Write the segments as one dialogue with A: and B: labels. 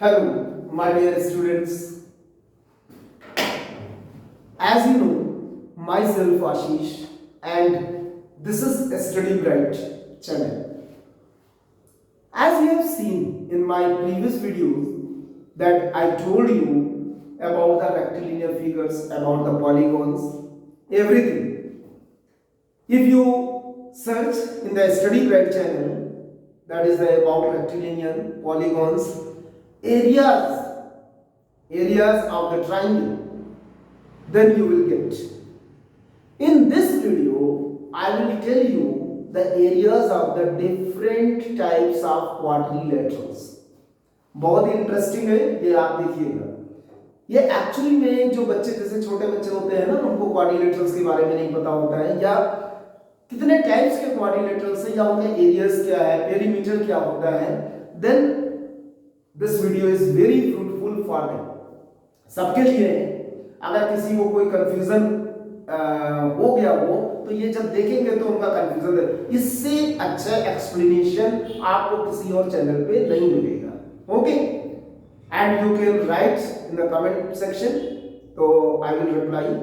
A: Hello, my dear students. As you know, myself Ashish, and this is a Study Bright channel. As you have seen in my previous videos, that I told you about the rectilinear figures, about the polygons, everything. If you search in the Study Bright channel, that is about rectilinear polygons, areas of the triangle, then you will get. In this video I will tell you the areas of the different types of quadrilaterals. बहुत interesting है ये, आप देखिएगा। ये actually में जो बच्चे जैसे छोटे बच्चे होते हैं ना, उनको क्वाड्रिलेटरल्स के बारे में नहीं पता होता है, या कितने टाइप्स के क्वाड्रिलेटरल्स हैं, या उनके एरियाज क्या है, पेरीमीटर क्या होता है, then this video is very fruitful for them, सबके लिए। अगर किसी को कोई कंफ्यूजन हो गया हो तो ये जब देखेंगे तो उनका कंफ्यूजन है, इससे अच्छा एक्सप्लेनेशन आपको किसी और चैनल पे नहीं मिलेगा। Okay, and you can write in the comment section, तो I will reply.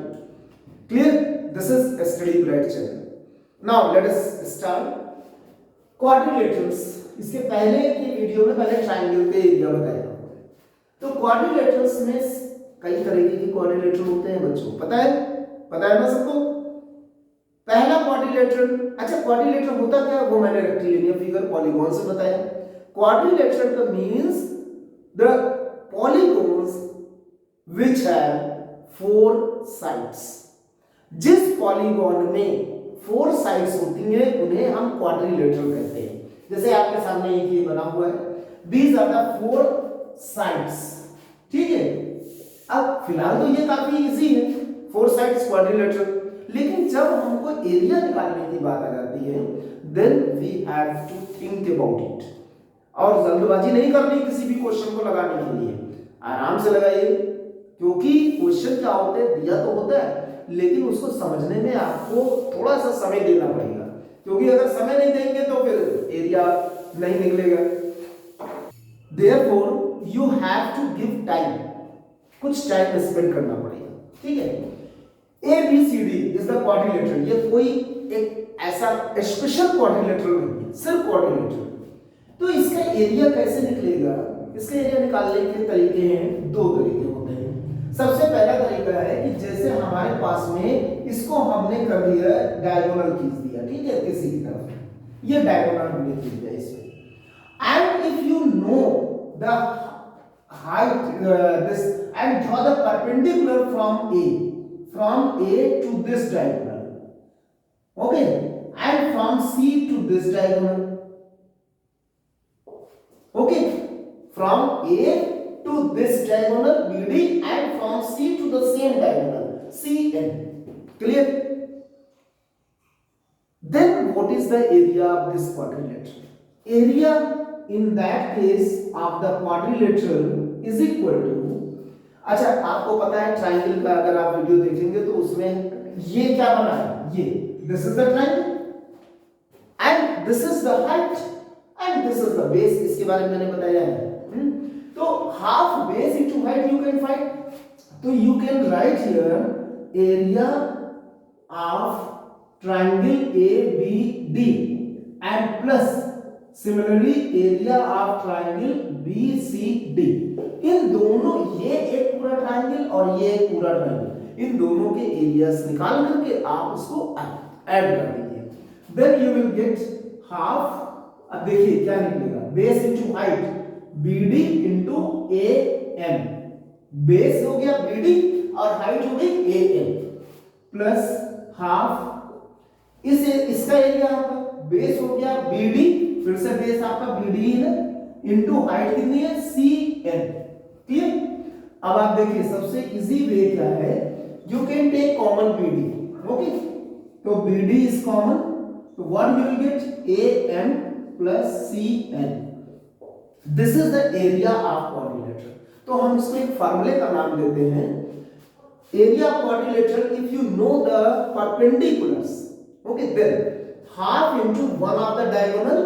A: Clear? This is Study Bright channel. Now let us start quadrilaterals. इसके पहले की वीडियो में पहले ट्रायंगल के एरिया बताया। तो क्वाड्रिलेटरल्स में कई तरीके के क्वाड्रिलेटरल होते हैं बच्चों, पता है ना सबको? पहला क्वाड्रिलेटरल, अच्छा क्वाड्रिलेटरल होता क्या है वो मैंने रेक्टिलिनियर फिगर पॉलीगॉन से बताया। क्वाड्रिलेटरल का means the polygons which have 4 sides. जिस पॉलीगॉन में 4 साइड्स होती हैं उन्हें हम क्वाड्रिलेटरल कहते हैं। जैसे आपके सामने एक ये बना हुआ है, दीज आर द 4 साइड्स। ठीक है, अब फिलहाल तो ये काफी इजी है, 4 साइड्स क्वाड्रिलेटरल, लेकिन जब हमको एरिया निकालने की बात आ जाती है, then we have to think about it. और जल्दबाजी नहीं करनी किसी भी क्वेश्चन को लगाने के लिए, आराम से लगाइए, क्योंकि क्वेश्चन क्या होते हैं दिया तो होता है, लेकिन उसको समझने में आपको थोड़ा सा समय देना पड़ेगा, क्योंकि अगर समय नहीं देंगे तो फिर एरिया नहीं निकलेगा। Therefore you have to give time, कुछ टाइम स्पेंड करना पड़ेगा। ठीक है, ABCD इज द क्वाड्रिलेटरल। ये कोई एक ऐसा स्पेशल क्वाड्रिलेटरल नहीं है, सिर्फ क्वाड्रिलेटरल। तो इसका एरिया कैसे निकलेगा? इसका एरिया निकालने के तरीके हैं, 2 तरीके होते हैं। सबसे पहला तरीका है कि जैसे हमारे पास में इसको हमने कर दिया डायगोनल खींच दिया, ठीक है, किसी की तरफ, ये डायगोनल हमने खींच दिया इसमें। And if you know the height this and draw the perpendicular from A to this diagonal, okay, and from C to this diagonal, okay, from A to this diagonal BD and from C to the same diagonal CN. Clear? Then what is the area of this quadrilateral? Area in that case of the quadrilateral is equal to, अच्छा आपको पता है triangle का अगर आप video देखेंगे तो उसमें ये क्या बना है, ये this is the triangle and this is the height and this is the base. इसके बारे में मैंने बताया है। तो half base into height you can find, तो you can write here area of triangle ABD and plus similarly area of triangle BCD। इन दोनों, ये एक पूरा ट्रायंगल और ये एक पूरा ट्रायंगल, इन दोनों के एरियाज निकाल करके आप उसको ऐड कर दीजिए, then you will get half. अब देखिए क्या निकलेगा, base into height BD into AM। Base हो गया BD और हाइट हो गई AM प्लस हाफ, इसका एरिया आपका बेस हो गया BD, फिर से बेस आपका BD है इनटू हाइट कितनी है CN। क्लियर? अब आप देखिए सबसे इजी वे क्या है, you can take common BD, okay, तो BD इज कॉमन, तो what you will get AM plus CN। This is the area of quadrilateral. तो हम इसको एक फार्मूले का नाम देते हैं, area of quadrilateral if you know the perpendiculars, okay, then half into one of the diagonal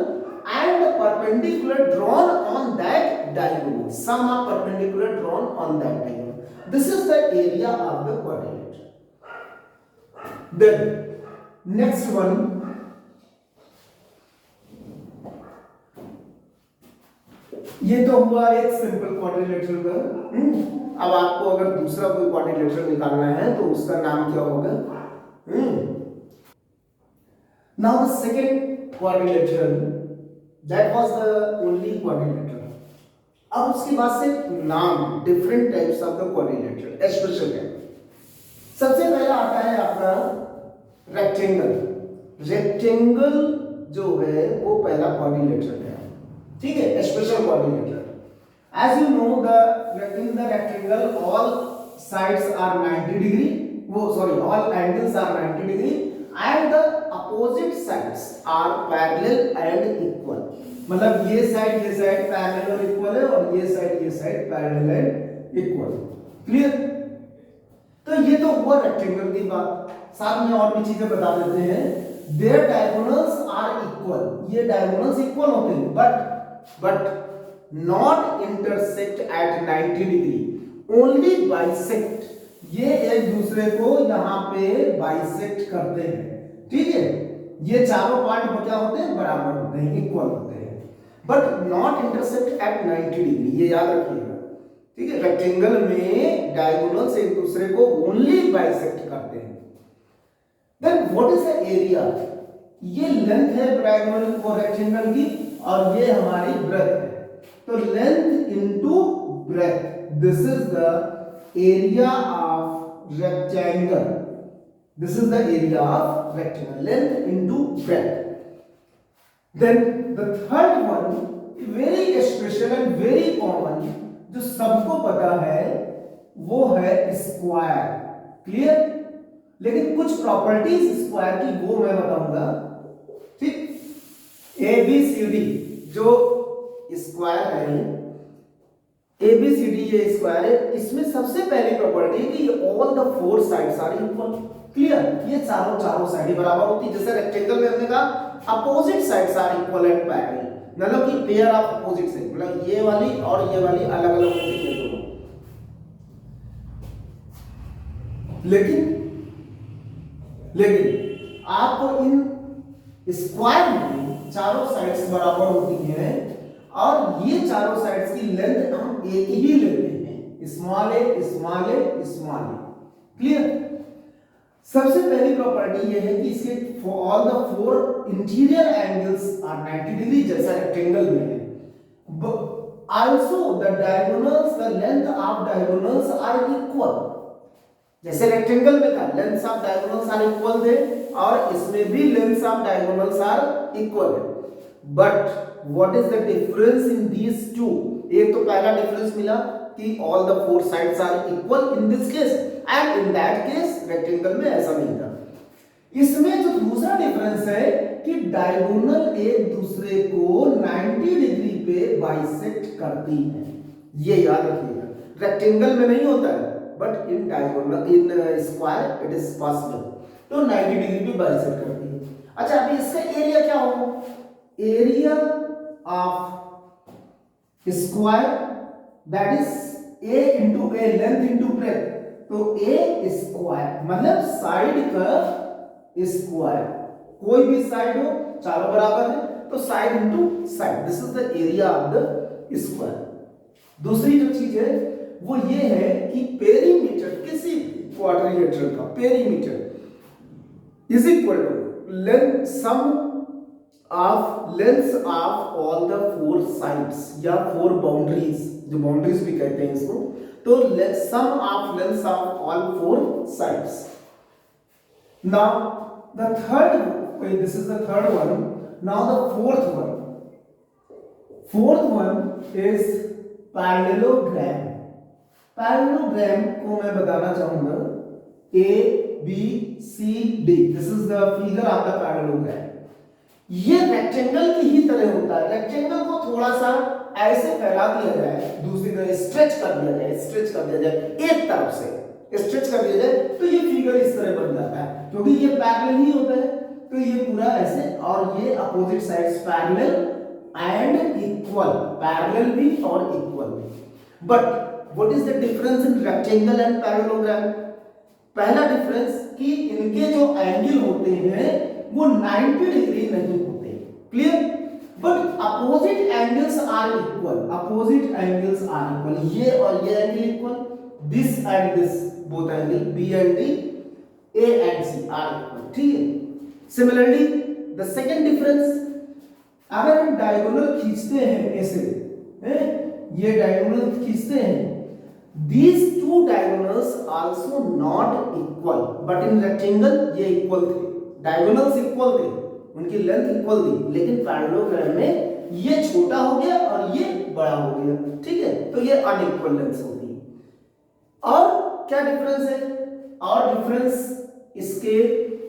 A: and the perpendicular drawn on that diagonal. Some are perpendicular drawn on that diagonal. This is the area of the quadrilateral. Then next one, ये तो हुआ एक simple quadrilateral का। अब आपको अगर दूसरा कोई क्वाड्रिलेटरल निकालना है तो उसका नाम क्या होगा? Now the second quadrilateral, that was the only quadrilateral. अब उसके बाद से नाम different types of the quadrilateral special है। सबसे पहला आता है आपका रेक्टेंगल। रेक्टेंगल जो है वो पहला क्वाड्रिलेटरल है, ठीक है, special quadrilateral. As you know the in the rectangle all sides are 90 degree, वो sorry all angles are 90 degree and the opposite sides are parallel and equal. मतलब ये साइड पैरेलल और इक्वल है और ये side parallel and equal. Clear? तो ये तो हुआ रेक्टेंगल की बात। साथ में और भी चीजें बता देते हैं। देयर डायगोनल्स आर इक्वल, ये डायगोनल्स इक्वल होते हैं but not intersect at 90 degree, only bisect. ये एक दूसरे को यहां पे बाइसेक्ट करते हैं, ठीक है। ये चारों पार्ट क्या होते हैं? बराबर होते हैं, इक्वल होते हैं, but not intersect at 90 degree, ये याद रखिएगा, ठीक है। रेक्टेंगल में डायगोनल्स एक दूसरे को ओनली बाइसेक्ट करते हैं। Then what is the area? ये लेंथ है डायगोनल और रेक्टेंगल की और ये हमारी ब्रेथ है। तो length into breadth, this is the area of rectangle. This is the area of rectangle, length into breadth. Then the third one, very special and very common, जो सबको पता है वो है स्क्वायर। क्लियर? लेकिन कुछ प्रॉपर्टीज स्क्वायर की वो मैं बताऊंगा, ठीक। ABCD जो स्क्वायर है, ABCD ये स्क्वायर है, इसमें सबसे पहली प्रॉपर्टी है कि all the four sides are equal. Clear? ये चारों साइड बराबर होती है। जैसे रेक्टेंगल में हमने कहा opposite sides are equal and parallel, मतलब कि पेयर ऑफ अपोजिट साइड, मतलब ये वाली और ये वाली अलग अलग होती है दोनों। लेकिन आपको इन स्क्वायर में चारों साइड्स बराबर होती हैं और ये चारों साइड्स की लेंथ हम एक ही लेते हैं, small A small A small A. Clear? सबसे पहली प्रॉपर्टी ये है कि इसके all the four interior angles are 90 degree, जैसा रेक्टेंगल में है। Also the diagonals, the length of diagonals are equal. जैसे रेक्टेंगल में था lengths of diagonals are equal थे और इसमें भी lengths of diagonals are equal है। But what is the difference in these two? एक तो पहला डिफरेंस मिला कि all the four sides are equal in this case, and in that case rectangle में ऐसा नहीं था। इसमें जो दूसरा डिफरेंस है कि डायगोनल एक दूसरे को 90 डिग्री पे बाइसेक्ट करती है, ये याद रखिएगा। रेक्टेंगल में नहीं होता है but in diagonal, in square it is possible. तो 90 डिग्री पे बाइसेक्ट करती है। अच्छा, अभी इसका एरिया क्या होगा? Area of square that is a into A, length into breadth. तो ए स्क्वायर मतलब साइड का स्क्वायर, कोई भी साइड हो चारों बराबर है तो side into side, this is the area of the square. दूसरी जो चीज है वो ये है कि पेरीमीटर किसी क्वाड्रिलेटरल का perimeter is equal to length sum of lengths of all the four sides या फोर बाउंड्रीज, जो बाउंड्रीज भी कहते हैं इसको। तो sum of lengths of all four sides. Now the third, this is the third one. Now the fourth one is parallelogram. Parallelogram को मैं बताना चाहूंगा ABCD, this is the figure of the parallelogram. ये रेक्टेंगल की ही तरह होता है। रेक्टेंगल को थोड़ा सा ऐसे फैला दिया जाए, दूसरी तरफ स्ट्रेच कर दिया जाए, एक तरफ से स्ट्रेच कर दिया जाए तो ये फिगर इस तरह बन जाता है, क्योंकि ये पैरेलल ही होता है। तो ये पूरा ऐसे और ये opposite sides parallel and equal, parallel भी और equal. But what is the difference in rectangle and parallelogram? पहला डिफरेंस कि इनके जो एंगल होते हैं वो 90 डिग्री नहीं होते, clear? But opposite angles are equal, opposite angles are equal, ये और ये angle equal, this and this both angle B and D, A and C are equal, ठीक है। सिमिलरली द सेकंड डिफरेंस, अगर हम डायगोनल खींचते हैं ऐसे, ये डायगोनल खींचते हैं, these two diagonals also not equal, but in rectangle ये इक्वल थे, डायगोनल्स इक्वल थे, उनकी लेंथ इक्वल थी, लेकिन पैरेललोग्राम में ये छोटा हो गया और ये बड़ा हो गया, ठीक है, तो ये अनइक्वल लेंथ्स होगी। और क्या डिफरेंस है? और डिफरेंस इसके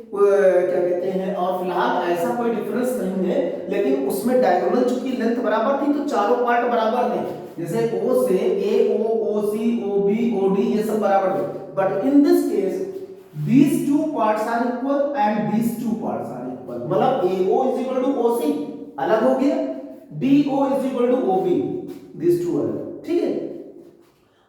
A: क्या कहते हैं, और फिलहाल ऐसा कोई डिफरेंस नहीं है, लेकिन उसमें डायगोनल चूंकि लेंथ बराबर थी तो चारों पार्ट बराबर थे, जैसे O से A, O, OC, OB, OD ये सब बराबर थे। But in this case these two parts are equal and these two parts are equal, मतलब AO is equal to OC अलग हो गया, DO is equal to OB, these two अलग, ठीक है।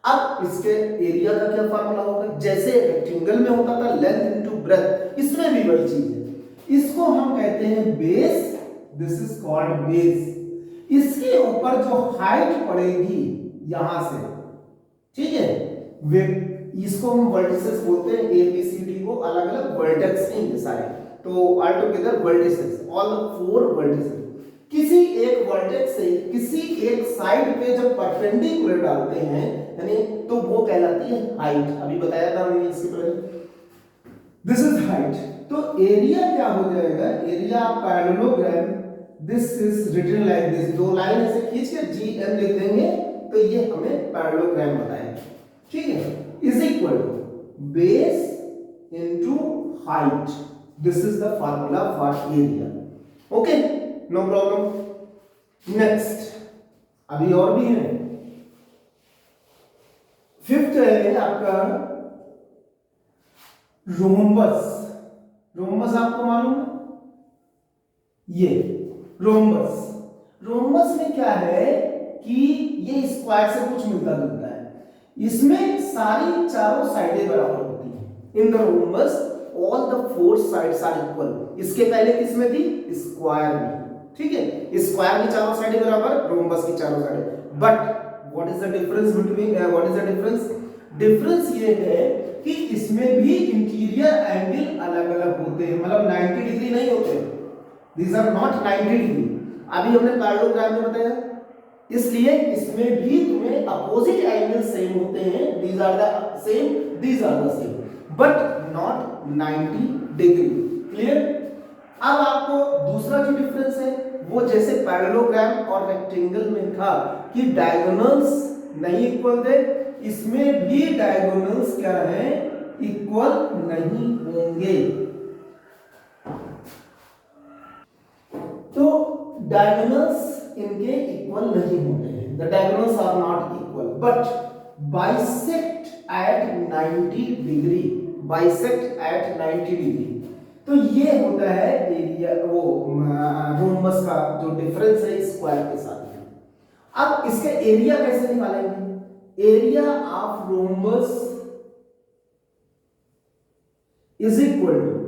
A: अब इसके एरिया का क्या फार्मूला होगा? जैसे रेक्टेंगल में होता था लेंथ इनटू ब्रेथ, इसमें भी वही चीज है, इसको हम कहते हैं base, this is called base. इसके ऊपर जो हाइट पड़ेगी यहां से, ठीक है, वे इसको हम वर्टिसेस बोलते हैं, ए बी सी डी को अलग अलग वर्टेक्स हैं ये सारे, तो all together vertices, all 4 vertices. किसी एक वर्टेक्स से किसी एक साइड पे जब परपेंडिकुलर डालते हैं यानी तो वो कहलाती है हाइट, अभी बताया था मैंने इसके पहले, दिस इज हाइट। तो एरिया क्या हो जाएगा? Area of parallelogram, this is written like this, दो लाइन ऐसे खींच के GM लिख देंगे तो ये हमें पैरेललोग्राम बताएगा, ठीक है, is equal to base into height, this is the formula for area, okay, no problem. Next अभी और भी है, फिफ्थ है आपका रोम्बस। रोम्बस आपको मालूम है, ये रोम्बस, रोम्बस में क्या है कि ये स्क्वायर से कुछ मिलता जुलता है, इसमें सारी चारों साइडें बराबर होती हैं। In the rhombus all the 4 sides are equal. इसके पहले किसमें थी? स्क्वायर में, ठीक है, स्क्वायर की चारों साइडें बराबर, रोम्बस की चारों साइडें। But what is the difference between, what is the difference? Difference ये है कि इसमें भी इंटीरियर एंगल अलग अलग होते हैं, मतलब 90 डिग्री नहीं होते, these are not 90 डिग्री। अभी हमने पैरेललोग्राम में बताया, इसलिए इसमें भी तुम्हें अपोजिट एंगल सेम होते हैं, these are the same, these are the same, but not 90 degree, clear? अब आपको दूसरा जो डिफरेंस है वो जैसे पैरेललोग्राम और रेक्टेंगल में था कि डायगोनल्स नहीं इक्वल थे, इसमें भी डायगोनल्स क्या है? इक्वल नहीं होंगे। तो डायगोनल्स इनके इक्वल नहीं होते हैं, the diagonals are not equal but bisect at 90 degree, bisect at 90 degree. तो ये होता है एरिया, वो रोम्बस का जो डिफरेंस है स्क्वायर के साथ। अब इसका एरिया कैसे निकालेंगे? Area of rhombus is equal to,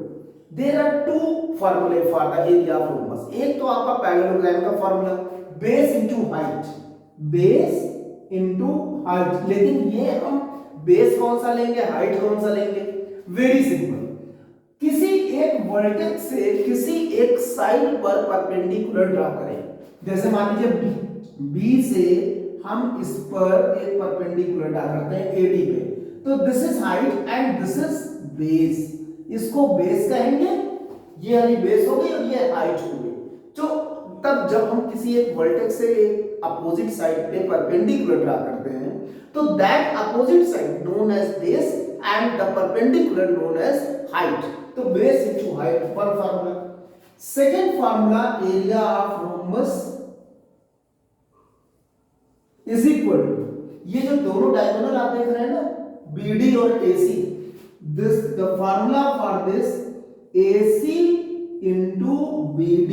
A: there are 2 फॉर्मूले for the area of rhombus. एक तो आपका पैरेललोग्राम का formula base into height, base into height, लेकिन ये हम बेस कौन सा लेंगे, हाइट कौन सा लेंगे? वेरी सिंपल, किसी एक वर्टेक्स से किसी एक साइड पर परपेंडिकुलर ड्रा करें। जैसे मान लीजिए बी से हम इस पर एक परपेंडिकुलर ड्रा करते हैं AD पे, तो this is height and this is base, इसको बेस कहेंगे, ये वाली बेस हो गई और ये हाइट हो गई। तो तब जब हम किसी एक वर्टेक्स से एक अपोजिट साइड पे परपेंडिकुलर ड्रा करते हैं तो that opposite side known as base and the perpendicular known as height. तो base into height one formula. Second formula area of rhombus is equal to, ये जो दोनों डायगोनल आप देख रहे हैं ना BD और AC, this the formula for this AC into BD,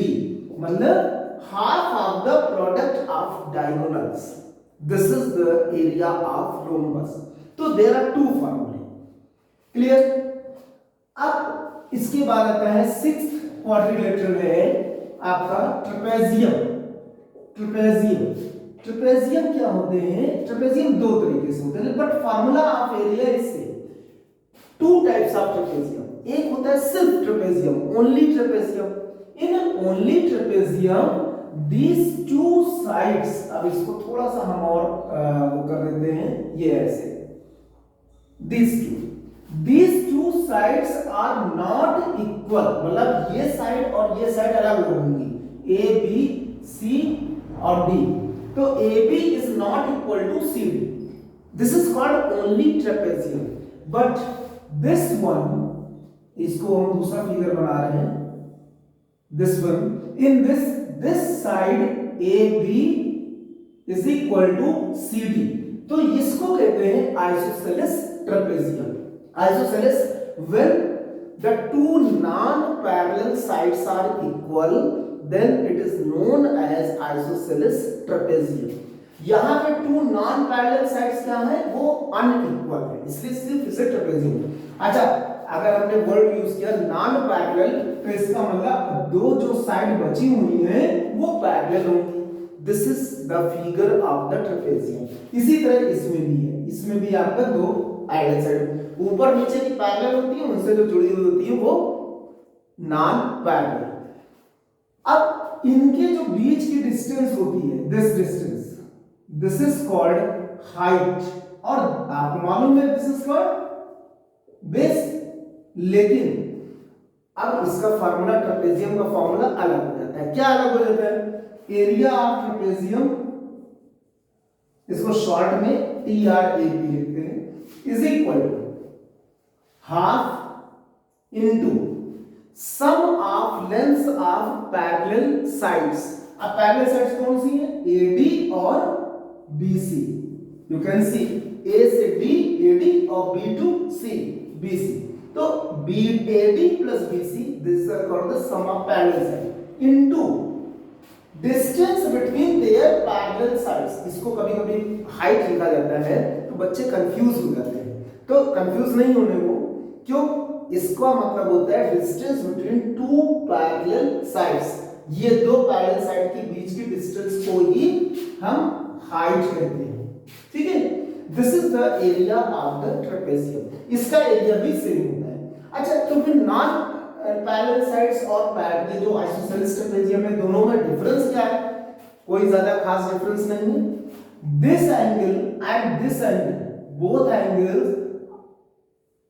A: मतलब half of the product of diagonals. This is the area of rhombus. So there are two formulae. Clear? अब इसके बाद आता है सिक्स्थ क्वाड्रिलेटरल है आपका ट्रेपेजियम. ट्रेपेजियम क्या होते हैं? ट्रेपेजियम दो तरीके से होते हैं, बट फार्मूला ऑफ एरिया इससे टू टाइप्स ऑफ ट्रेपेजियम. एक होता है सिर्फ trapezium, only trapezium. In only trapezium these two sides, अब इसको थोड़ा सा हम और वो कर देते हैं, ये ऐसे these two sides are not equal. मतलब ये साइड और ये साइड अलग होंगी, A B C और D. तो AB is not equal to CD. This is called only trapezium. But this one, इसको हम दूसरा फिगर बना रहे हैं. This one, in this side AB is equal to CD. तो इसको कहते हैं isosceles trapezium. Isosceles, when the two non-parallel sides are equal, then it is known as isosceles trapezium. यहाँ पे two non-parallel sides क्या है? वो unequal है, इसलिए सिर्फ इसे trapezium. अच्छा, अगर हमने वर्ड यूज किया नॉन पैरेलल, तो इसका मतलब दो जो साइड बची हुई हैं वो पैरेलल होंगी. This is the figure of the trapezium. इसी तरह इसमें भी है, इसमें भी आपका दो आइडल साइड ऊपर नीचे की पैरेलल होती है, उनसे जो जुड़ी हुई होती है वो नॉन पैरेलल. अब इनके जो बीच की डिस्टेंस होती है, this distance, this is called height. और आपको मालूम है दिस इज कॉल्ड बेस. लेकिन अब इसका फार्मूला, ट्रेपेजियम का फार्मूला अलग हो जाता है. क्या अलग हो जाता है? एरिया ऑफ ट्रेपेजियम, इसको शॉर्ट में TRAP लिखते हैं, is equal to half into sum of lengths of parallel sides. अब पैरेलल साइड्स कौन सी हैं? AD और BC. You can see A से D AD और B to C BC. तो BAD plus BC, this is called the sum of parallel sides into distance between their parallel sides. इसको कभी-कभी height लिखा जाता है तो बच्चे कंफ्यूज हो जाते हैं. तो कंफ्यूज नहीं होने को, क्यों? इसका मतलब होता है distance between two parallel sides. ये दो पैरेलल साइड के बीच की डिस्टेंस को ही हम हाइट कहते हैं. ठीक है? This is the area of the trapezium. इसका एरिया भी सेम होता है. अच्छा, तो फिर नॉन पैरेलल साइड्स और पैरेलल जो आइसोसेलेस ट्रेपेजियम है, दोनों में डिफरेंस क्या है? कोई ज्यादा खास डिफरेंस नहीं है. This angle and this angle, both angles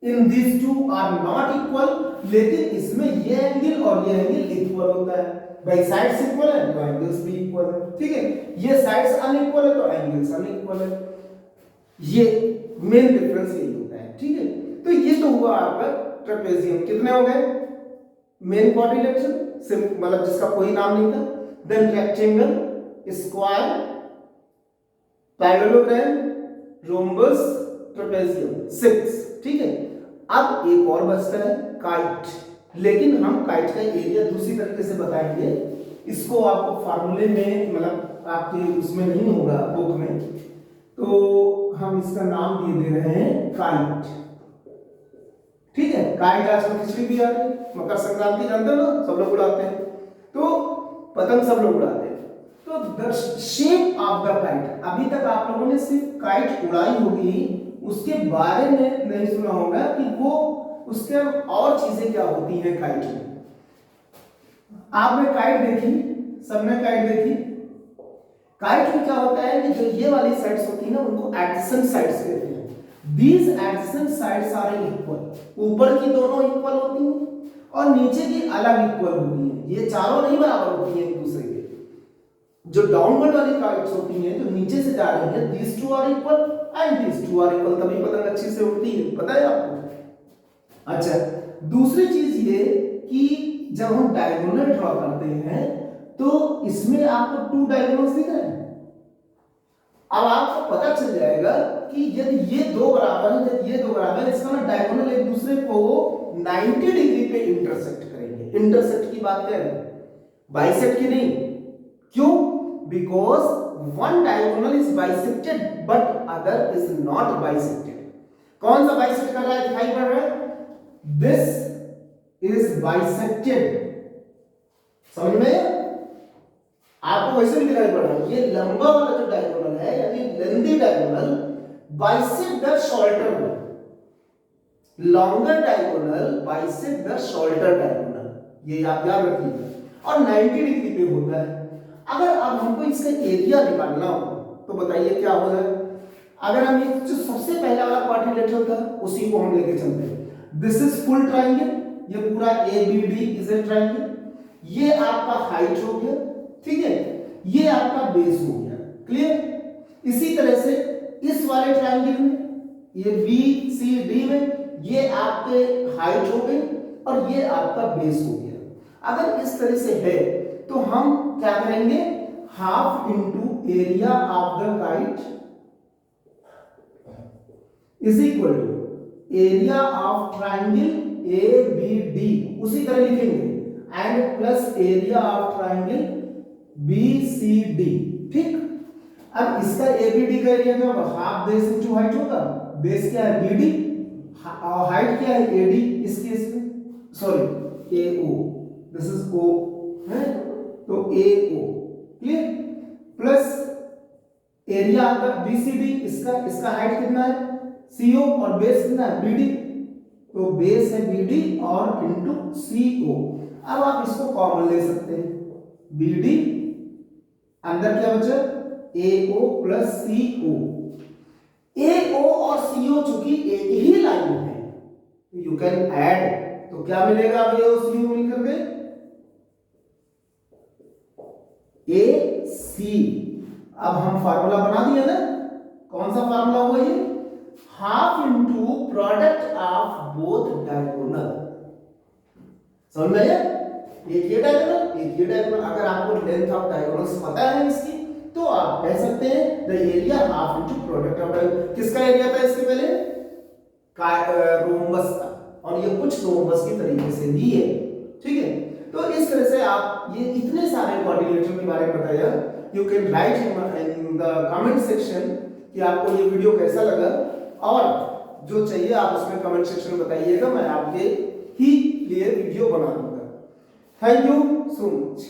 A: in this two are not equal. लेकिन इसमें ये एंगल और ये एंगल इक्वल होता है. भाई साइड्स इक्वल है तो एंगल्स भी इक्वल है. ठीक है? ये साइड्स अनइक्वल है तो एंगल्स अनइक्वल है. ये मेन डिफरेंस यही होता है. ठीक है? तो ये तो हुआ आपका ट्रेपेजियम. कितने हो गए? मेन क्वाड्रिलेटरल, मतलब जिसका कोई नाम नहीं था. Then rectangle, square, parallelogram, rhombus, trapezium, 6. ठीक है? अब एक और बचता है काइट. लेकिन हम काइट का एरिया दूसरी तरीके से बताएंगे. इसको आपको फार्मूले में, मतलब आपके उसमें नहीं होगा बुक में, तो हम इसका नाम दे रहे हैं काइट. ठीक है? काइट आजकल खिचड़ी भी आ रही है, मकर संक्रांति जानते हो ना, सब लोग उड़ाते हैं. तो पतंग सब लोग उड़ाते हैं. तो the shape of the kite, अभी तक आप लोगों ने सिर्फ काइट उड़ाई होगी, उसके बारे में नहीं सुना होगा कि वो उसके और चीजें क्या होती हैं काइट में. आपने काइट देखी, सबने काइट देखी. काइट में क्या होता है कि जो ये वाली साइड्स होती है ना, उनको एडजेसेंट साइड्स कहते हैं. These adjacent sides are equal. ऊपर की दोनों इक्वल होती हैं और नीचे की अलग इक्वल होती हैं. ये चारों नहीं बराबर होती हैं एक दूसरे के. जो डाउनवर्ड वाली काइट्स होती हैं, जो नीचे से जा रही हैं, these two are equal and these two are equal. तभी पतंग अच्छी से उड़ती है. पता है आपको? अच्छा, दूसरी चीज ये कि जब हम डायगोनल ड्रॉ करते हैं तो इसमें आपको टू डायगोनल्स दिख रहे हैं. अब आपको पता चल जाएगा कि यदि ये दो बराबर है, यदि ये दो बराबर है, इसका ना डायगोनल एक दूसरे को 90 डिग्री पे इंटरसेक्ट करेंगे. इंटरसेक्ट की बात करें, बाइसेक्ट की नहीं. because one diagonal is bisected but other is not bisected. कौन सा बाइसेक्ट कर रहा है दिखाई पड़ रहा है? This is bisected. समझ में? आपको वैसे भी दिखाई पड़ रहा है, ये लंबा वाला जो डायगोनल है यानी lengthy diagonal bisect the shorter one. Longer diagonal bisect the shorter diagonal. ये आप याद रखिए. और 90 डिग्री पे होता है. अगर अब हमको इसका एरिया निकालना हो तो बताइए क्या हो जाए. अगर हम ये जो सबसे पहला वाला क्वाड्रिलेटरल था उसी को हम लेके चलते हैं. दिस इज फुल ट्रायंगल, ये पूरा ABD इज ए ट्रायंगल. ये आपका हाइट हो गया, ठीक है, ये आपका बेस हो गया. क्लियर? इसी तरह से इस वाले ट्रायंगल में ये BCD में ये आपके हाइट हो गई और ये आपका बेस हो गया. अगर इस तरह से है तो हम क्या करेंगे, half into area of the kite is equal to area of triangle ABD. उसी तरह लिखेंगे and plus area of triangle BCD. ठीक. अब इसका ABD का एरिया क्या होगा, हाफ बेस इंटू हाइट होगा. बेस क्या है BD और हाइट क्या है AD. इस केस में sorry AO, this is O है तो AO. क्लियर? प्लस एरिया आपका BCD, इसका हाइट कितना है CO और बेस कितना है BD, तो बेस है BD और इंटू CO. अब आप इसको कॉमन ले सकते हैं. BD अंदर क्या बचा AO प्लस CO. AO और CO चूंकि एक ही लाइन है यू कैन ऐड, तो क्या मिलेगा अब AO CO मिलकर के AC. अब हम फार्मूला बना दिया ना, कौन सा फार्मूला हुआ ये, half into product of both diagonal. समझ में आया? एक ये डायगोनल एक ये डायगोनल. अगर आपको लेंथ ऑफ डायगोनल्स पता है इसकी तो आप कह सकते हैं the area half into product of diagonal. किसका एरिया था इसके पहले, रोम्बस का, और ये कुछ रोम्बस के तरीके से ही है. ठीक है, तो इस तरह से आप ये इतने सारे क्वाड्रिलेटरल के बारे में बताया. You can write in the comment section कि आपको ये वीडियो कैसा लगा, और जो चाहिए आप उसमें कमेंट सेक्शन में बताइएगा, मैं आपके ही लिए वीडियो बना दूंगा. Thank you so much.